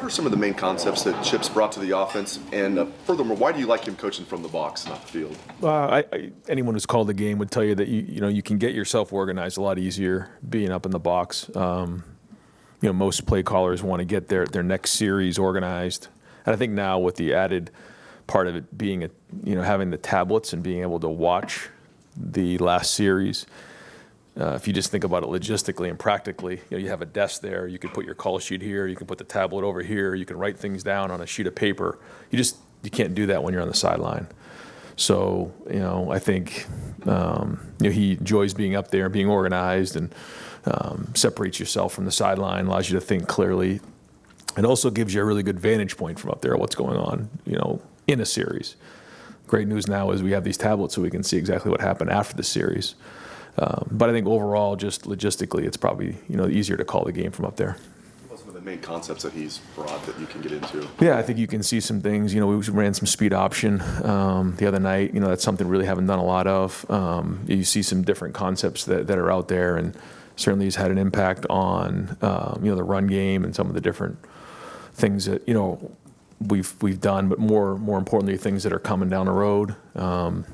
are some of the main concepts that Chip's brought to the offense? And furthermore, why do you like him coaching from the box, not the field? Anyone who's called the game would tell you that you can get yourself organized a lot easier being up in the box. Most play callers want to get their next series organized, and I think now with the added part of it being having the tablets and being able to watch the last series. If you just think about it logistically and practically, you have a desk there. You can put your call sheet here. You can put the tablet over here. You can write things down on a sheet of paper. You can't do that when you're on the sideline. So I think he enjoys being up there, being organized, and separates yourself from the sideline, allows you to think clearly. It also gives you a really good vantage point from up there, what's going on, in a series. Great news now is we have these tablets so we can see exactly what happened after the series. But I think overall, just logistically, it's probably easier to call the game from up there. What are some of the main concepts that he's brought that you can get into? Yeah, I think you can see some things. We ran some speed option the other night. That's something we really haven't done a lot of. You see some different concepts that are out there, and certainly has had an impact on the run game and some of the different things that we've done. But more importantly, things that are coming down the road. I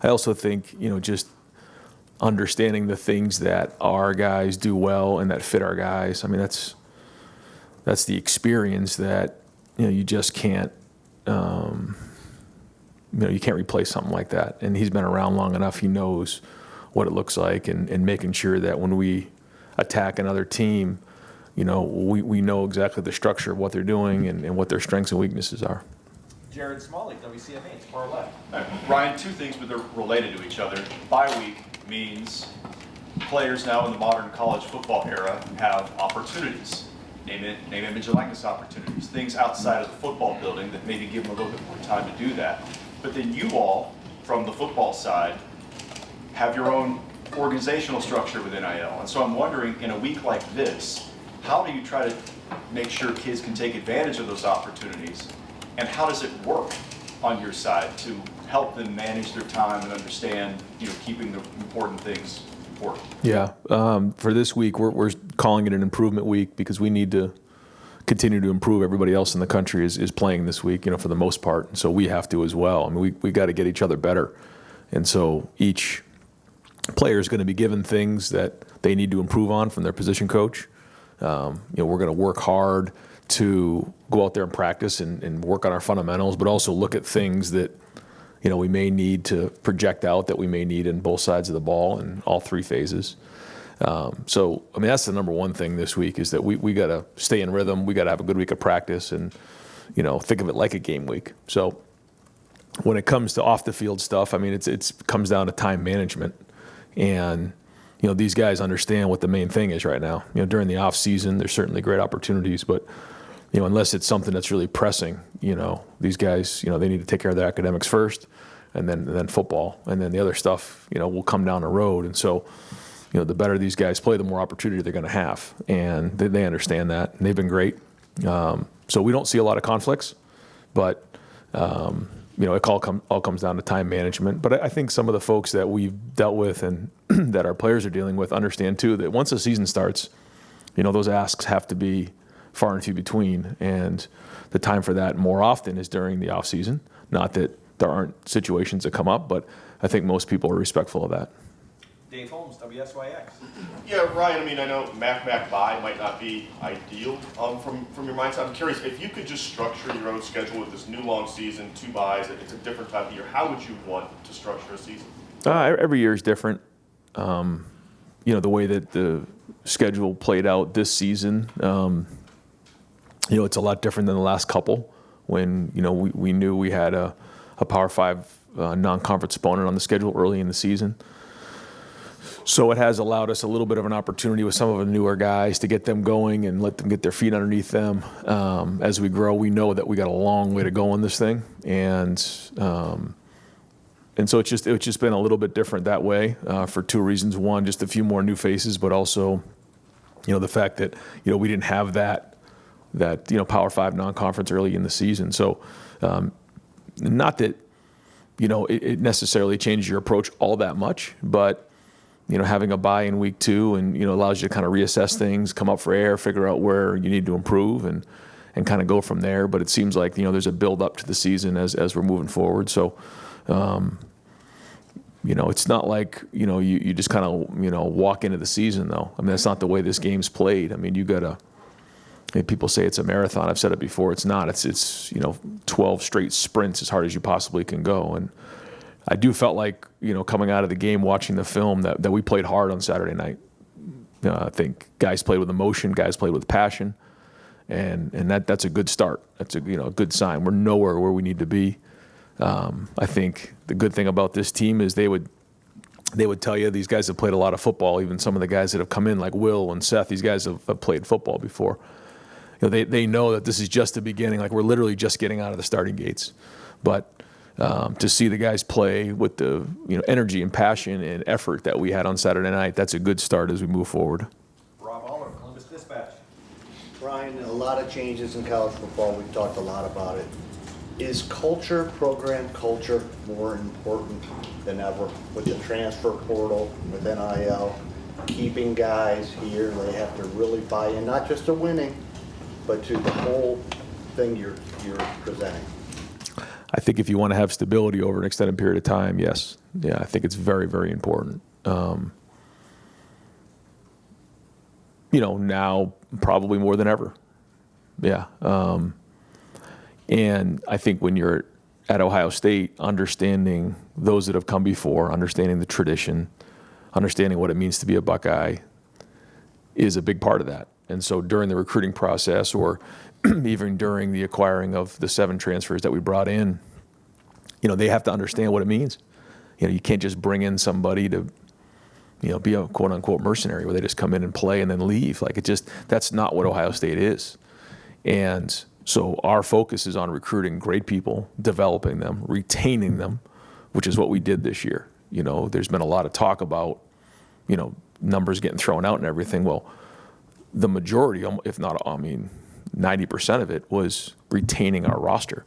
also think just understanding the things that our guys do well and that fit our guys. I mean, that's the experience that you just can't you can't replace something like that. And he's been around long enough. He knows what it looks like, and making sure that when we attack another team, we know exactly the structure of what they're doing and what their strengths and weaknesses are. Jared Smalley, WCMA, far left. Ryan, two things, but they're related to each other. Bye week means players now in the modern college football era have opportunities, name, image, and likeness opportunities, things outside of the football building that maybe give them a little bit more time to do that. But then you all, from the football side, have your own organizational structure with NIL. And so I'm wondering, in a week like this, how do you try to make sure kids can take advantage of those opportunities? And how does it work on your side to help them manage their time and understand, keeping the important things important? Yeah. For this week, we're calling it an improvement week because we need to continue to improve. Everybody else in the country is playing this week, for the most part. And so we have to as well. I mean, we got to get each other better. And so each player is going to be given things that they need to improve on from their position coach. We're going to work hard to go out there and practice and work on our fundamentals, but also look at things that we may need to project out, that we may need in both sides of the ball in all three phases. So I mean, that's the number one thing this week, is that we got to stay in rhythm. We got to have a good week of practice, and think of it like a game week. So when it comes to off the field stuff, I mean, it comes down to time management, and these guys understand what the main thing is right now. During the off season, there's certainly great opportunities, but unless it's something that's really pressing, these guys, they need to take care of their academics first, and then football, and then the other stuff, will come down the road. And so, the better these guys play, the more opportunity they're going to have, and they understand that, and they've been great. So we don't see a lot of conflicts, but it all comes down to time management. But I think some of the folks that we've dealt with and that our players are dealing with understand too that once the season starts, those asks have to be far and few between, and the time for that more often is during the off season. Not that there aren't situations that come up, but I think most people are respectful of that. Dave Holmes, WSYX. Yeah, Ryan, I mean, I know Mac bye might not be ideal from your mindset. I'm curious, if you could just structure your own schedule with this new long season, 2 byes, it's a different type of year, how would you want to structure a season? Every year is different. The way that the schedule played out this season, it's a lot different than the last couple when, we knew we had a Power 5 non-conference opponent on the schedule early in the season. So it has allowed us a little bit of an opportunity with some of the newer guys to get them going and let them get their feet underneath them. As we grow, we know that we got a long way to go on this thing, and so it's just been a little bit different that way for 2 reasons. One, just a few more new faces, but also, the fact that we didn't have that Power 5 non-conference early in the season. So not that it necessarily changes your approach all that much, but having a bye in week 2 and, allows you to kind of reassess things, come up for air, figure out where you need to improve and kind of go from there. But it seems like, there's a build up to the season as we're moving forward. So, it's not like, you just kind of, walk into the season though. I mean, that's not the way this game's played. I mean, you gotta, people say it's a marathon. I've said it before. It's not. It's 12 straight sprints as hard as you possibly can go. And I do felt like, coming out of the game, watching the film, that we played hard on Saturday night. I think guys played with emotion, guys played with passion, and that's a good start. That's a good sign. We're nowhere where we need to be. I think the good thing about this team is they would tell you these guys have played a lot of football. Even some of the guys that have come in, like Will and Seth, these guys have played football before. They know that this is just the beginning. Like, we're literally just getting out of the starting gates. But to see the guys play with the energy and passion and effort that we had on Saturday night, that's a good start as we move forward. Rob Aller, Columbus Dispatch. Brian, a lot of changes in college football. We've talked a lot about it. Is culture, program culture, more important than ever with the transfer portal, with NIL, keeping guys here? They have to really buy in, not just to winning, but to the whole thing you're presenting. I think if you want to have stability over an extended period of time, yes. Yeah, I think it's very, very important. Now probably more than ever. Yeah. And I think when you're at Ohio State, understanding those that have come before, understanding the tradition, understanding what it means to be a Buckeye is a big part of that. And so during the recruiting process, or even during the acquiring of the 7 transfers that we brought in, they have to understand what it means. You can't just bring in somebody to, be a quote unquote mercenary where they just come in and play and then leave. Like, that's not what Ohio State is. And so our focus is on recruiting great people, developing them, retaining them, which is what we did this year. There's been a lot of talk about, numbers getting thrown out and everything. Well, the majority, if not, 90% of it was retaining our roster.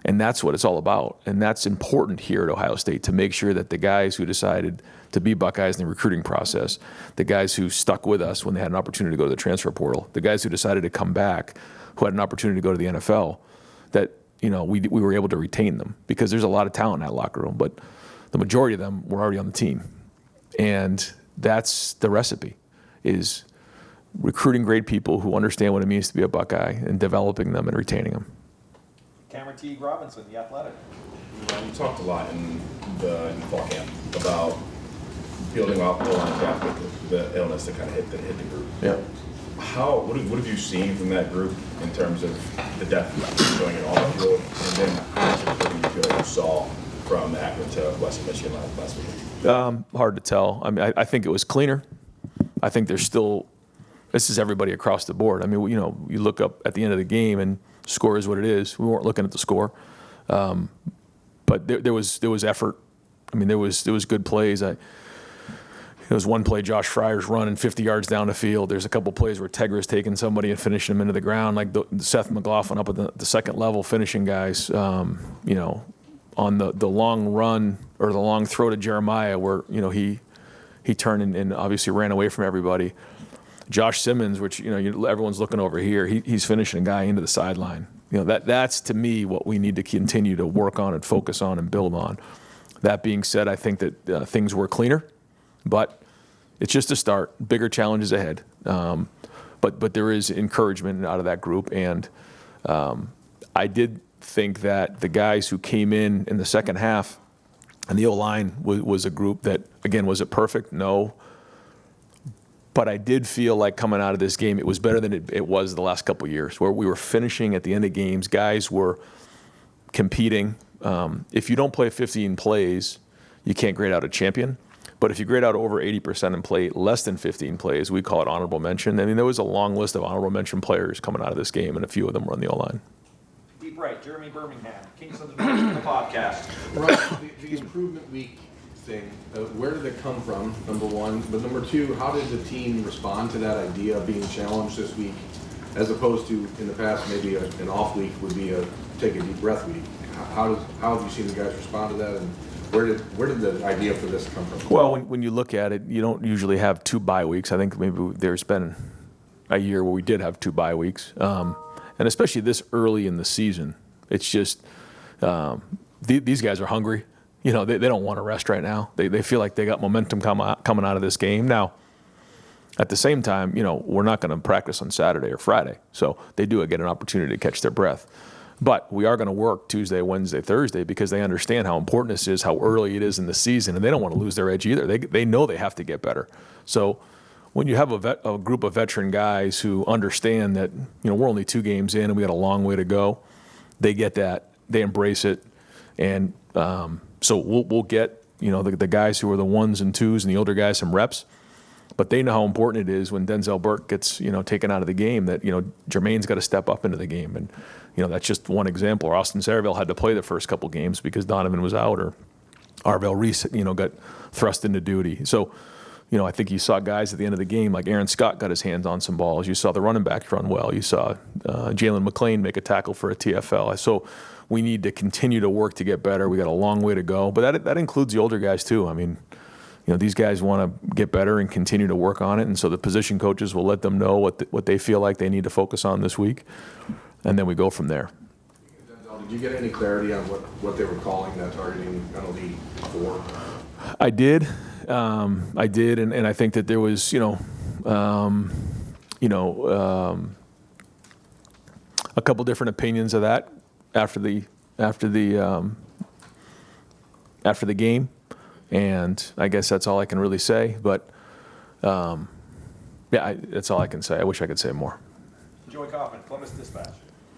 And that's what it's all about. And that's important here at Ohio State, to make sure that the guys who decided to be Buckeyes in the recruiting process, the guys who stuck with us when they had an opportunity to go to the transfer portal, the guys who decided to come back, who had an opportunity to go to the NFL, that we were able to retain them, because there's a lot of talent in that locker room, but the majority of them were already on the team. And that's the recipe, is recruiting great people who understand what it means to be a Buckeye and developing them and retaining them. Cameron Teague Robinson, The Athletic. You talked a lot in fall camp about building off the line draft with the illness that kind of hit the group. Yeah. What have you seen from that group in terms of the depth showing it on the field, and then what do you feel like you saw from Akron to Western Michigan last week? Hard to tell. I think it was cleaner. I think there's still, this is everybody across the board. You look up at the end of the game and score is what it is. We weren't looking at the score, but there was effort. There was good plays. There was one play, Josh Fryer's running 50 yards down the field. There's a couple plays where Tegra's taking somebody and finishing them into the ground, like Seth McLaughlin up at the second level finishing guys. On the long run or the long throw to Jeremiah, where he turned and obviously ran away from everybody. Josh Simmons, which everyone's looking over here, he's finishing a guy into the sideline. That's to me what we need to continue to work on and focus on and build on. That being said, I think that things were cleaner, but it's just a start. Bigger challenges ahead, but there is encouragement out of that group, and I did think that the guys who came in the second half and the O-line was a group that, again, was it perfect? No. But I did feel like coming out of this game, it was better than it was the last couple of years, where we were finishing at the end of games. Guys were competing. If you don't play 15 plays, you can't grade out a champion. But if you grade out over 80% and play less than 15 plays, we call it honorable mention. There was a long list of honorable mention players coming out of this game, and a few of them were on the O-line. Deep right, Jeremy Birmingham, Kings of the North, the podcast. Right, the improvement week thing, where did it come from, number one? But number two, how did the team respond to that idea of being challenged this week, as opposed to in the past maybe an off week would be a take a deep breath week? How have you seen the guys respond to that, and Where did the idea for this come from? Well, when you look at it, you don't usually have 2 bye weeks. I think maybe there's been a year where we did have 2 bye weeks. And especially this early in the season, it's just these guys are hungry. You know, they don't want to rest right now. They feel like they got momentum coming out of this game. Now, at the same time, you know, we're not going to practice on Saturday or Friday, so they do get an opportunity to catch their breath. But we are going to work Tuesday, Wednesday, Thursday because they understand how important this is, how early it is in the season, and they don't want to lose their edge either. They know they have to get better. So when you have a group of veteran guys who understand that, you know, we're only 2 games in and we got a long way to go, they get that, they embrace it, and so we'll get, you know, the guys who are the 1s and 2s and the older guys some reps. But they know how important it is when Denzel Burke gets, you know, taken out of the game that, you know, Jermaine's got to step up into the game. And, you know, that's just one example. Or Austin Saraville had to play the first couple games because Donovan was out, or Arvell Reese, you know, got thrust into duty. So, you know, I think you saw guys at the end of the game like Aaron Scott got his hands on some balls. You saw the running backs run well. You saw Jalen McClain make a tackle for a TFL. So we need to continue to work to get better. We got a long way to go. But that includes the older guys too. I mean, you know, these guys want to get better and continue to work on it, and so the position coaches will let them know what they feel like they need to focus on this week, and then we go from there. Did you get any clarity on what they were calling that targeting penalty for? I did, and I think that there was, a couple different opinions of that after the game. And I guess that's all I can really say. But, that's all I can say. I wish I could say more. Joey Kaufman, Columbus Dispatch.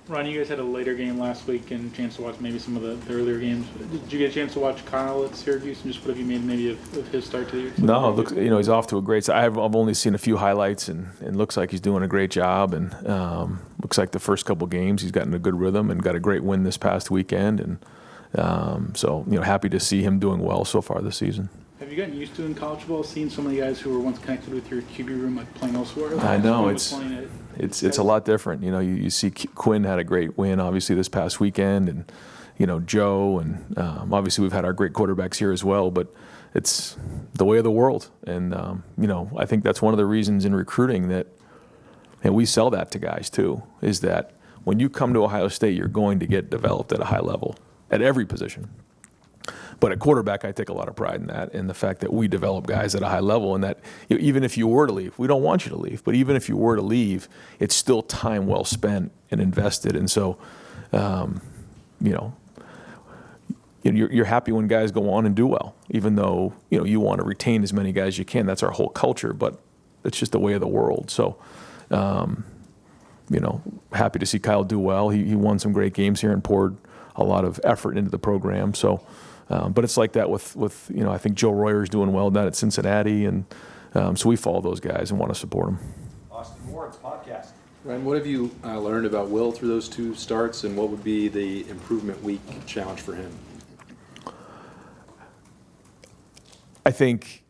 Ron, you guys had a later game last week and a chance to watch maybe some of the earlier games. Did you get a chance to watch Kyle at Syracuse, and just what have you made maybe of his start to the year? No, look, he's off to a great start. I've only seen a few highlights, and looks like he's doing a great job. And looks like the first couple games he's gotten a good rhythm and got a great win this past weekend. And so, happy to see him doing well so far this season. Have you gotten used to in college football seeing so many guys who were once connected with your QB room like playing elsewhere? I know it's a lot different. You see Quinn had a great win obviously this past weekend, and Joe, and obviously we've had our great quarterbacks here as well. But it's the way of the world, and I think that's one of the reasons in recruiting that, and we sell that to guys too, is that when you come to Ohio State, you're going to get developed at a high level at every position. But at quarterback, I take a lot of pride in that, and the fact that we develop guys at a high level, and that even if you were to leave, we don't want you to leave, but even if you were to leave, it's still time well spent and invested. And so, you're happy when guys go on and do well, even though, you want to retain as many guys as you can. That's our whole culture, but it's just the way of the world. So, happy to see Kyle do well. He won some great games here and poured a lot of effort into the program. So, but it's like that with I think Joe Royer's doing well down at Cincinnati, and so we follow those guys and want to support them. Austin Ward's podcast. Ryan, what have you learned about Will through those 2 starts, and what would be the improvement week challenge for him? I think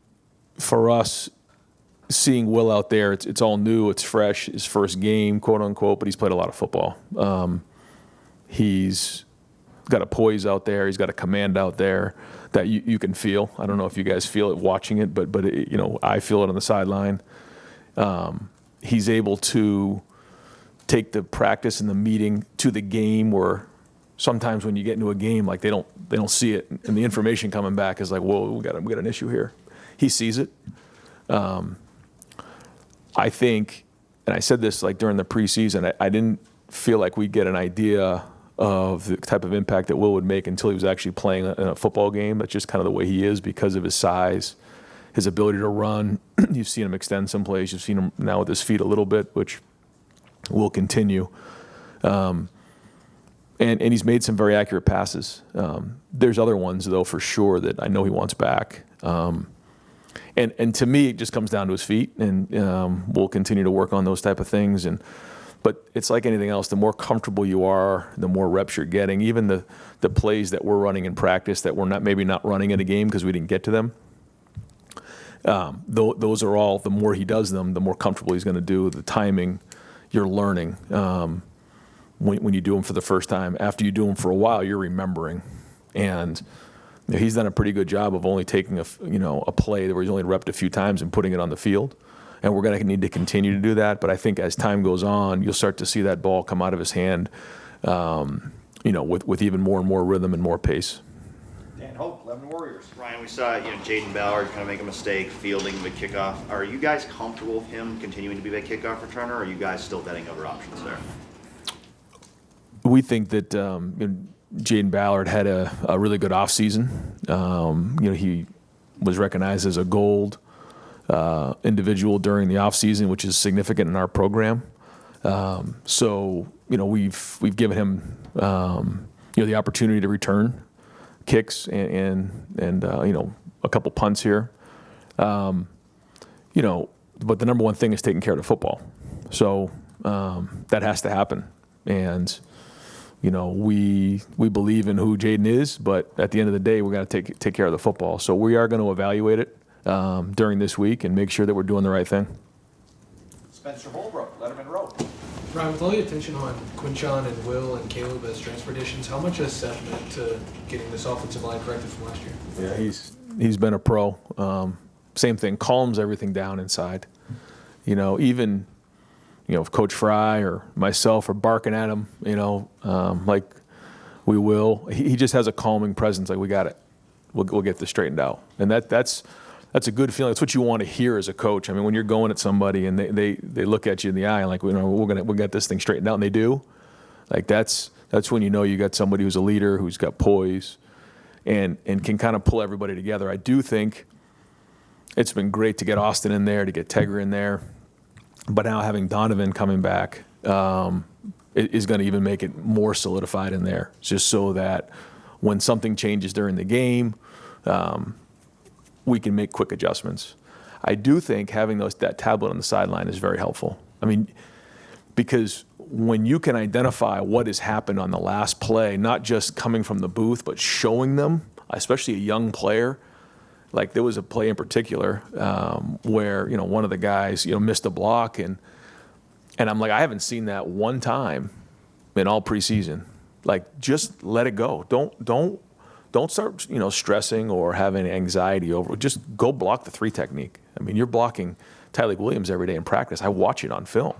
for us, seeing Will out there, it's all new, it's fresh, his first game, quote unquote, but he's played a lot of football. He's got a poise out there. He's got a command out there that you can feel. I don't know if you guys feel it watching it, but I feel it on the sideline. He's able to take the practice and the meeting to the game, where sometimes when you get into a game, like they don't see it, and the information coming back is like, whoa, we got an issue here. He sees it. I think, and I said this like during the preseason, I didn't feel like we'd get an idea of the type of impact that Will would make until he was actually playing in a football game. That's just kind of the way he is because of his size, his ability to run. You've seen him extend some plays. You've seen him now with his feet a little bit, which will continue. And he's made some very accurate passes. There's other ones, though, for sure that I know he wants back. And to me, it just comes down to his feet, and we'll continue to work on those type of things. But it's like anything else. The more comfortable you are, the more reps you're getting. Even the plays that we're running in practice that we're maybe not running in a game because we didn't get to them, those are all, the more he does them, the more comfortable he's going to do. The timing, you're learning. When you do them for the first time, after you do them for a while, you're remembering. And he's done a pretty good job of only taking a play where he's only repped a few times and putting it on the field. And we're going to need to continue to do that. But I think as time goes on, you'll start to see that ball come out of his hand, with even more and more rhythm and more pace. Dan Hope, Lebanon Warriors. Ryan, we saw Jaden Ballard kind of make a mistake fielding the kickoff. Are you guys comfortable with him continuing to be that kickoff returner, or are you guys still vetting other options there? We think that Jaden Ballard had a really good offseason. He was recognized as a gold individual during the offseason, which is significant in our program. So we've given him the opportunity to return kicks and a couple punts here. But the number one thing is taking care of the football. So that has to happen. And we believe in who Jaden is, but at the end of the day, we got to take care of the football. So we are going to evaluate it during this week and make sure that we're doing the right thing. Spencer Holbrook, Letterman Road. Ryan, with all the attention on Quinchon and Will and Caleb as transfer additions, how much has Seth meant to getting this offensive line corrected from last year? Yeah, he's been a pro. Same thing, calms everything down inside. Even if Coach Fry or myself are barking at him, like we will, he just has a calming presence. Like, we got it. We'll get this straightened out. And that's a good feeling. That's what you want to hear as a coach. I mean, when you're going at somebody and they look at you in the eye and like, we'll get this thing straightened out, and they do, like that's when you know you got somebody who's a leader, who's got poise, and can kind of pull everybody together. I do think it's been great to get Austin in there, to get Tegra in there, but now having Donovan coming back is going to even make it more solidified in there, just so that when something changes during the game, we can make quick adjustments. I do think having that tablet on the sideline is very helpful. I mean, because when you can identify what has happened on the last play, not just coming from the booth, but showing them, especially a young player. Like, there was a play in particular where one of the guys missed a block, and I'm like, I haven't seen that one time in all preseason. Like, just let it go. Don't start stressing or having anxiety over it. Just go block the 3 technique. I mean, you're blocking Tyleik Williams every day in practice. I watch it on film.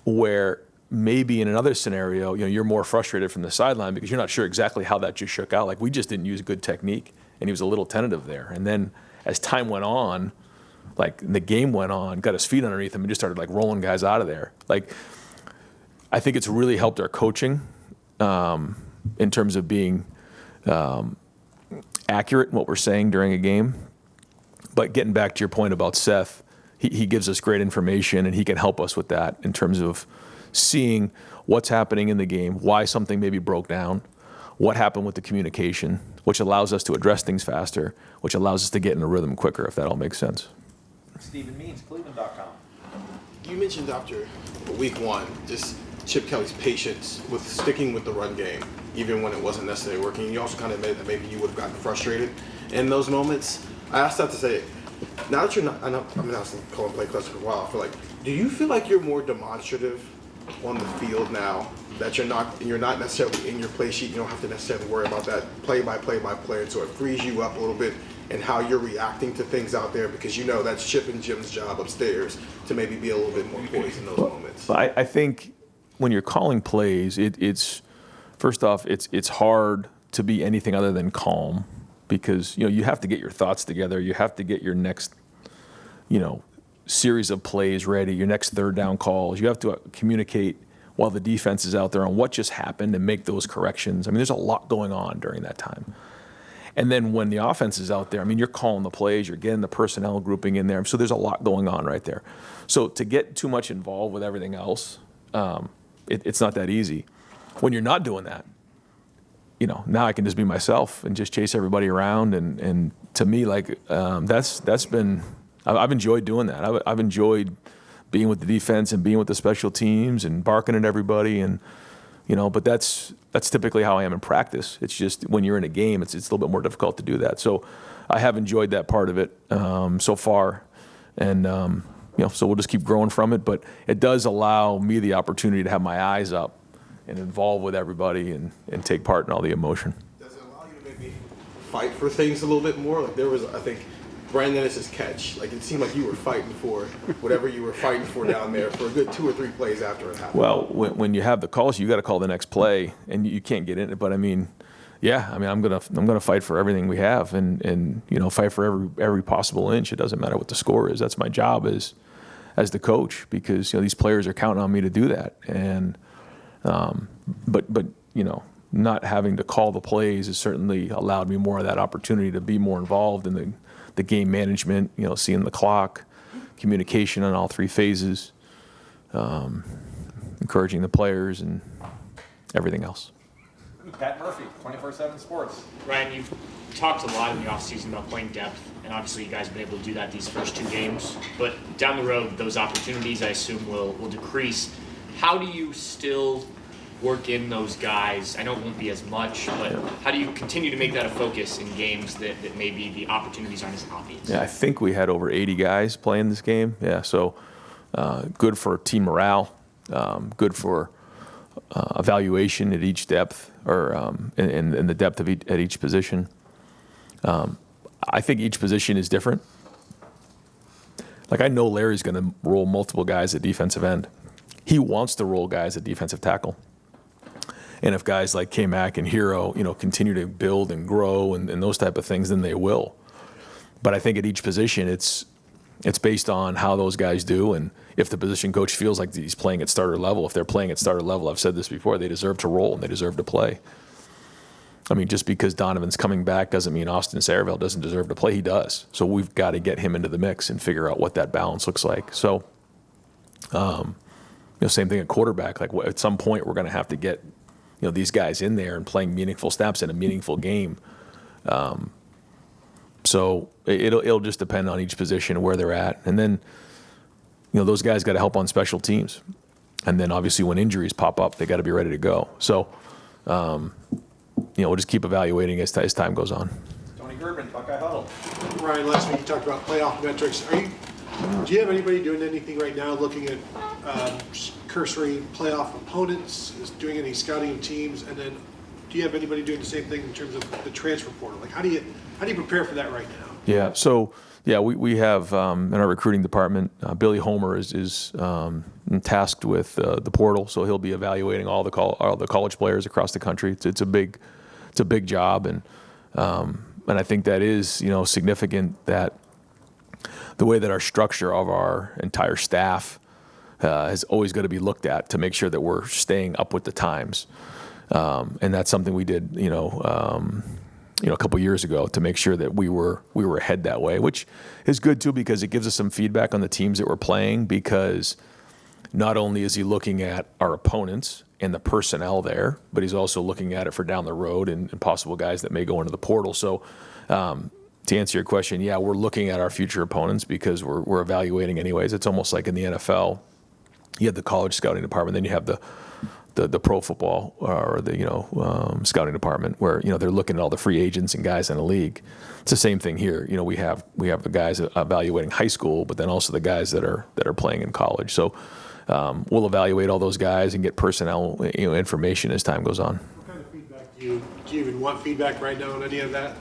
Where maybe in another scenario, you're more frustrated from the sideline because you're not sure exactly how that just shook out. Like, we just didn't use good technique, and he was a little tentative there. And then as time went on, like the game went on, got his feet underneath him and just started like rolling guys out of there. Like, I think it's really helped our coaching in terms of being accurate in what we're saying during a game. But getting back to your point about Seth, he gives us great information, and he can help us with that in terms of seeing what's happening in the game, why something maybe broke down, what happened with the communication, which allows us to address things faster, which allows us to get in a rhythm quicker, if that all makes sense. Stephen Means, Cleveland.com. You mentioned after week 1, just Chip Kelly's patience with sticking with the run game, even when it wasn't necessarily working. You also kind of admitted that maybe you would have gotten frustrated in those moments. I asked that to say, now that you're not, I know I've been asking call and play class for a while, I feel like, do you feel like you're more demonstrative on the field now, that you're not necessarily in your play sheet, you don't have to necessarily worry about that play by player, so it frees you up a little bit in how you're reacting to things out there, because that's Chip and Jim's job upstairs to maybe be a little bit more poised in those moments? I think when you're calling plays, it's first off, it's hard to be anything other than calm, because you have to get your thoughts together. You have to get your next series of plays ready, your next third down calls. You have to communicate while the defense is out there on what just happened and make those corrections. I mean, there's a lot going on during that time. And then when the offense is out there, I mean, you're calling the plays, you're getting the personnel grouping in there. So there's a lot going on right there. So to get too much involved with everything else, it's not that easy. When you're not doing that, now I can just be myself and just chase everybody around. And to me, like, that's been, I've enjoyed doing that. I've enjoyed being with the defense and being with the special teams and barking at everybody. And, but that's typically how I am in practice. It's just when you're in a game, it's a little bit more difficult to do that. So I have enjoyed that part of it so far. And, so we'll just keep growing from it. But it does allow me the opportunity to have my eyes up and involve with everybody and take part in all the emotion. Does it allow you to maybe fight for things a little bit more? Like there was, I think, Brandon Dennis's catch. Like it seemed like you were fighting for whatever you were fighting for down there for a good 2 or 3 plays after it happened. Well, when you have the calls, you got to call the next play, and you can't get in it. But I mean, yeah, I mean, I'm gonna fight for everything we have, and fight for every possible inch. It doesn't matter what the score is. That's my job as the coach, because these players are counting on me to do that. And but not having to call the plays has certainly allowed me more of that opportunity to be more involved in the game management. Seeing the clock, communication on all 3 phases, encouraging the players, and everything else. Pat Murphy, 24/7 Sports. Ryan, you've talked a lot in the offseason about playing depth, and obviously you guys have been able to do that these first 2 games. But down the road, those opportunities, I assume, will decrease. How do you still work in those guys? I know it won't be as much, but how do you continue to make that a focus in games that maybe the opportunities aren't as obvious? Yeah, I think we had over 80 guys playing this game. Yeah, so good for team morale, good for evaluation at each depth, or in the depth of at each position. I think each position is different. Like, I know Larry's going to roll multiple guys at defensive end. He wants to roll guys at defensive tackle. And if guys like K-Mac and Hero, continue to build and grow and those type of things, then they will. But I think at each position, it's based on how those guys do, and if the position coach feels like he's playing at starter level. If they're playing at starter level, I've said this before, they deserve to roll and they deserve to play. I mean, just because Donovan's coming back doesn't mean Austin Saraville doesn't deserve to play. He does. So we've got to get him into the mix and figure out what that balance looks like. So, same thing at quarterback. Like, at some point, we're going to have to get these guys in there and playing meaningful snaps in a meaningful game. So it'll just depend on each position and where they're at. And then, those guys got to help on special teams. And then obviously when injuries pop up, they got to be ready to go. So, we'll just keep evaluating as time goes on. Tony Gerben, Buckeye Huddle. Ryan, last week you talked about playoff metrics. Do you have anybody doing anything right now looking at cursory playoff opponents, doing any scouting of teams, and then do you have anybody doing the same thing in terms of the transfer portal? Like, how do you prepare for that right now? Yeah. So we have in our recruiting department, Billy Homer is tasked with the portal, so he'll be evaluating all the college players across the country. It's a big job, and I think that is significant, that the way that our structure of our entire staff has always got to be looked at to make sure that we're staying up with the times. And that's something we did, a couple years ago, to make sure that we were ahead that way, which is good too, because it gives us some feedback on the teams that we're playing, because not only is he looking at our opponents and the personnel there, but he's also looking at it for down the road and possible guys that may go into the portal. So, to answer your question, yeah, we're looking at our future opponents because we're evaluating anyways. It's almost like in the NFL, you have the college scouting department, then you have the pro football or the scouting department, where they're looking at all the free agents and guys in the league. It's the same thing here. We have the guys evaluating high school, but then also the guys that are playing in college. So we'll evaluate all those guys and get personnel information as time goes on. What kind of feedback do you even want feedback right now on any of that?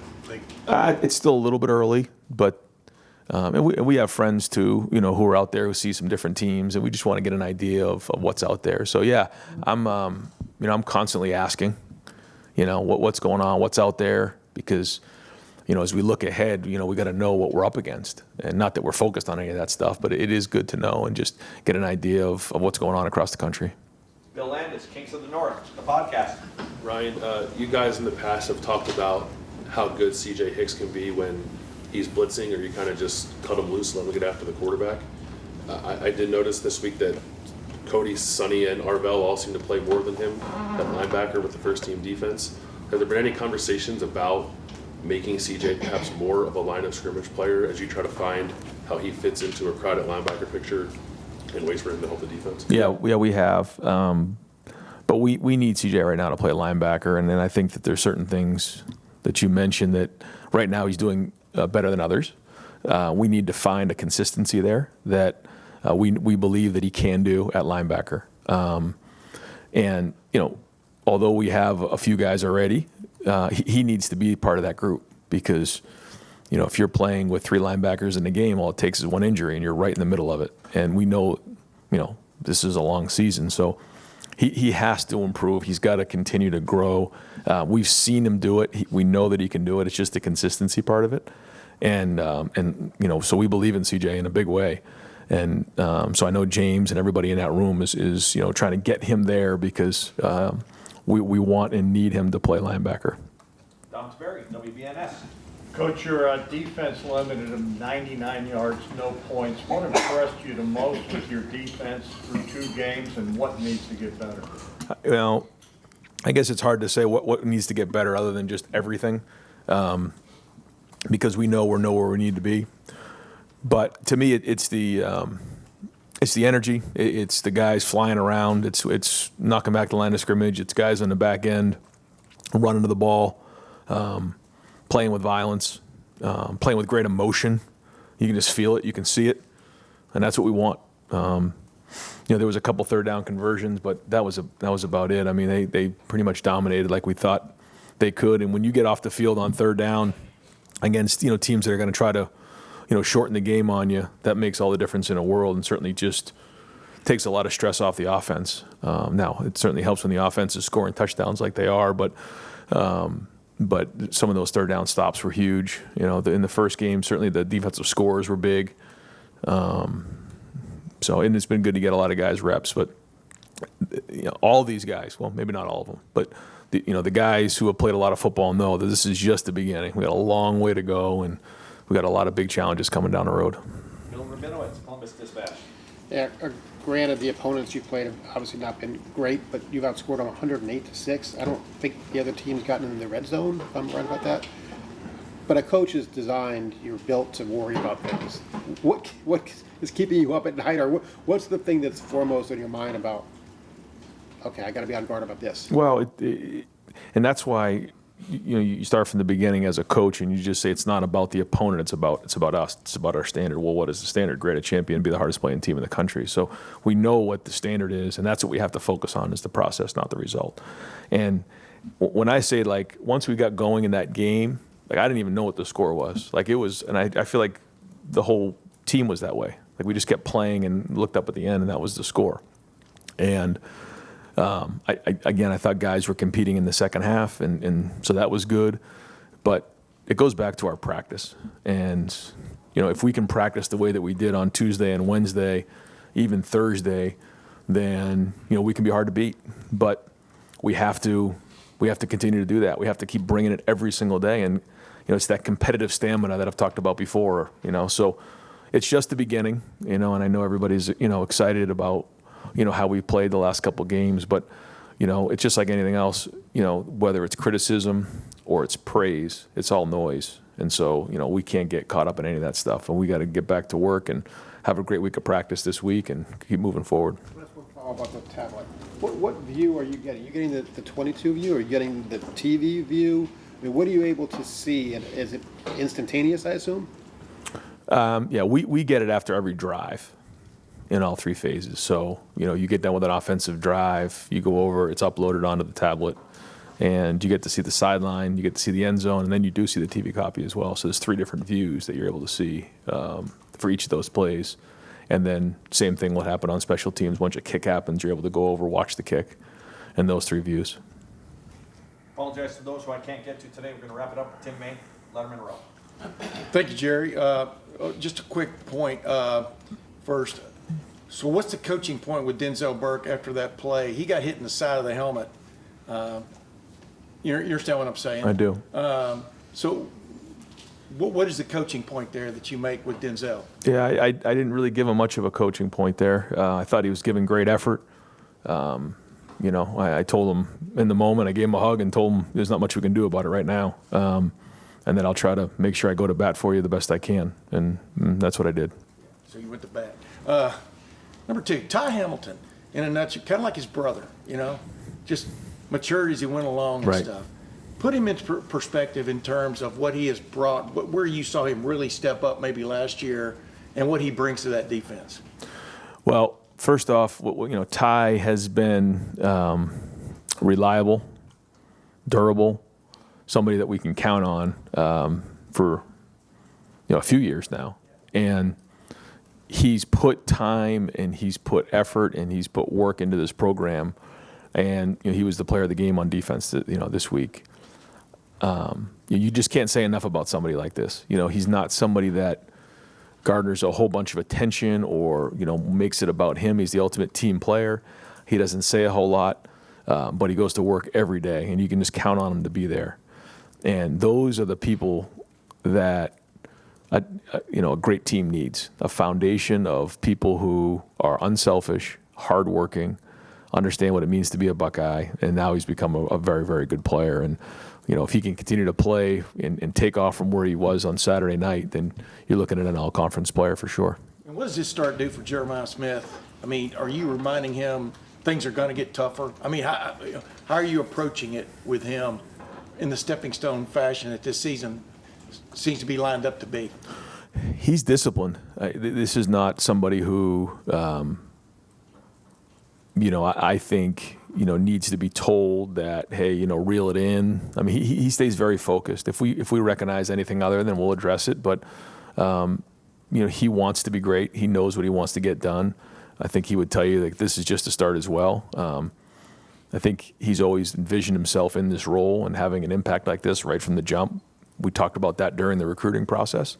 It's still a little bit early, but and we have friends too, who are out there who see some different teams, and we just want to get an idea of what's out there. So yeah, I'm constantly asking, what's going on, what's out there, because as we look ahead, we got to know what we're up against, and not that we're focused on any of that stuff, but it is good to know and just get an idea of what's going on across the country. Bill Landis, Kings of the North, the podcast. Ryan, you guys in the past have talked about how good CJ Hicks can be when he's blitzing, or you kind of just cut him loose and let him get after the quarterback. I did notice this week that Cody, Sonny, and Arvell all seem to play more than him at linebacker with the first team defense. Have there been any conversations about making CJ perhaps more of a line of scrimmage player as you try to find how he fits into a crowded linebacker picture and ways for him to help the defense? Yeah, we have. But we need CJ right now to play linebacker, and then I think that there's certain things that you mentioned that right now he's doing better than others. We need to find a consistency there that we believe that he can do at linebacker. And although we have a few guys already, he needs to be part of that group. because, you know, if you're playing with 3 linebackers in the game, all it takes is one injury and you're right in the middle of it. And we know, you know, this is a long season, so he has to improve. He's got to continue to grow. We've seen him do it. We know that he can do it. It's just the consistency part of it. And you know, so we believe in CJ in a big way. And so I know James and everybody in that room is you know, trying to get him there because we want and need him to play linebacker. Don Taveri, WBNS. Coach, your defense limited them 99 yards, no points. What impressed you the most with your defense through 2 games, and what needs to get better? Well, I guess it's hard to say what needs to get better other than just everything, because we know where we need to be. But to me, it's the energy. It's the guys flying around. It's knocking back the line of scrimmage. It's guys on the back end running to the ball. Playing with violence, playing with great emotion. You can just feel it, you can see it, and that's what we want. You know, there was a couple 3rd down conversions, but that was about it. I mean, they pretty much dominated like we thought they could. And when you get off the field on 3rd down against, you know, teams that are going to try to, you know, shorten the game on you, that makes all the difference in the world, and certainly just takes a lot of stress off the offense. Now, it certainly helps when the offense is scoring touchdowns like they are, but some of those 3rd down stops were huge. You know, in the first game, certainly the defensive scores were big. And it's been good to get a lot of guys reps. But you know, all these guys, well, maybe not all of them, but the guys who have played a lot of football know that this is just the beginning. We got a long way to go, and we got a lot of big challenges coming down the road. Bill Rabinowitz, Columbus Dispatch. Yeah, granted, the opponents you played have obviously not been great, but you've outscored them 108-6. I don't think the other team's gotten in the red zone, if I'm right about that. But a coach is designed, you're built to worry about things. What is keeping you up at night, or what's the thing that's foremost in your mind about, okay, I got to be on guard about this? Well, and that's why you start from the beginning as a coach, and you just say it's not about the opponent, it's about us, it's about our standard. Well, what is the standard? Great, a champion, be the hardest playing team in the country. So we know what the standard is, and that's what we have to focus on, is the process, not the result. And when I say, like, once we got going in that game, like, I didn't even know what the score was. Like, it was, and I feel like the whole team was that way. Like, we just kept playing and looked up at the end, and that was the score. And I thought guys were competing in the second half, and so that was good. But it goes back to our practice. And, you know, if we can practice the way that we did on Tuesday and Wednesday, even Thursday, then, you know, we can be hard to beat. But we have to continue to do that. We have to keep bringing it every single day. And, you know, it's that competitive stamina that I've talked about before, you know. So it's just the beginning, you know, and I know everybody's, you know, excited about, you know, how we played the last couple games, but, you know, it's just like anything else, you know, whether it's criticism or it's praise, it's all noise. And so, you know, we can't get caught up in any of that stuff, and we got to get back to work and have a great week of practice this week and keep moving forward. That's one follow about the tablet. What view are you getting? Are you getting the 22 view, or are you getting the TV view? I mean, what are you able to see? Is it instantaneous, I assume? Yeah, we get it after every drive in all 3 phases. So, you know, you get done with an offensive drive, you go over, it's uploaded onto the tablet, and you get to see the sideline, you get to see the end zone, and then you do see the TV copy as well. So there's 3 different views that you're able to see for each of those plays. And then same thing will happen on special teams. Once a kick happens, you're able to go over, watch the kick, and those 3 views. Apologize to those who I can't get to today. We're going to wrap it up with Tim May, Letterman Row. Thank you, Jerry. Just a quick point first. So what's the coaching point with Denzel Burke after that play? He got hit in the side of the helmet. You understand what I'm saying? I do. So what is the coaching point there that you make with Denzel? Yeah, I didn't really give him much of a coaching point there. I thought he was giving great effort. You know, I told him in the moment, I gave him a hug and told him there's not much we can do about it right now. And then I'll try to make sure I go to bat for you the best I can. And that's what I did. So you went to bat. Number 2, Ty Hamilton, in a nutshell, kind of like his brother, you know, just matured as he went along and stuff. Put him into perspective in terms of what he has brought, where you saw him really step up maybe last year, and what he brings to that defense. Well, first off, you know, Ty has been reliable, durable, somebody that we can count on for a few years now, and he's put time and he's put effort and he's put work into this program, and he was the player of the game on defense this week. You just can't say enough about somebody like this. He's not somebody that garners a whole bunch of attention or makes it about him. He's the ultimate team player. He doesn't say a whole lot, but he goes to work every day, and you can just count on him to be there. And those are the people that a great team needs. A foundation of people who are unselfish, hardworking, understand what it means to be a Buckeye, and now he's become a very, very good player. And if he can continue to play and take off from where he was on Saturday night, then you're looking at an all-conference player for sure. And what does this start do for Jeremiah Smith? I mean, are you reminding him things are going to get tougher? I mean, how are you approaching it with him in the stepping stone fashion that this season seems to be lined up to be? He's disciplined. This is not somebody who, I think, needs to be told that, hey, reel it in. I mean, he stays very focused. If we recognize anything other, then we'll address it. But, he wants to be great. He knows what he wants to get done. I think he would tell you that this is just a start as well. I think he's always envisioned himself in this role and having an impact like this right from the jump. We talked about that during the recruiting process.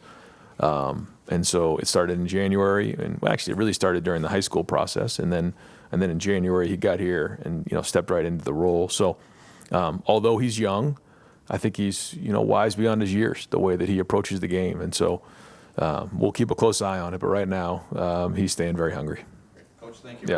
And so it started in January, and actually it really started during the high school process. And then in January he got here and, stepped right into the role. So although he's young, I think he's, wise beyond his years, the way that he approaches the game. And so we'll keep a close eye on it. But right now he's staying very hungry. Coach, thank you. Yeah.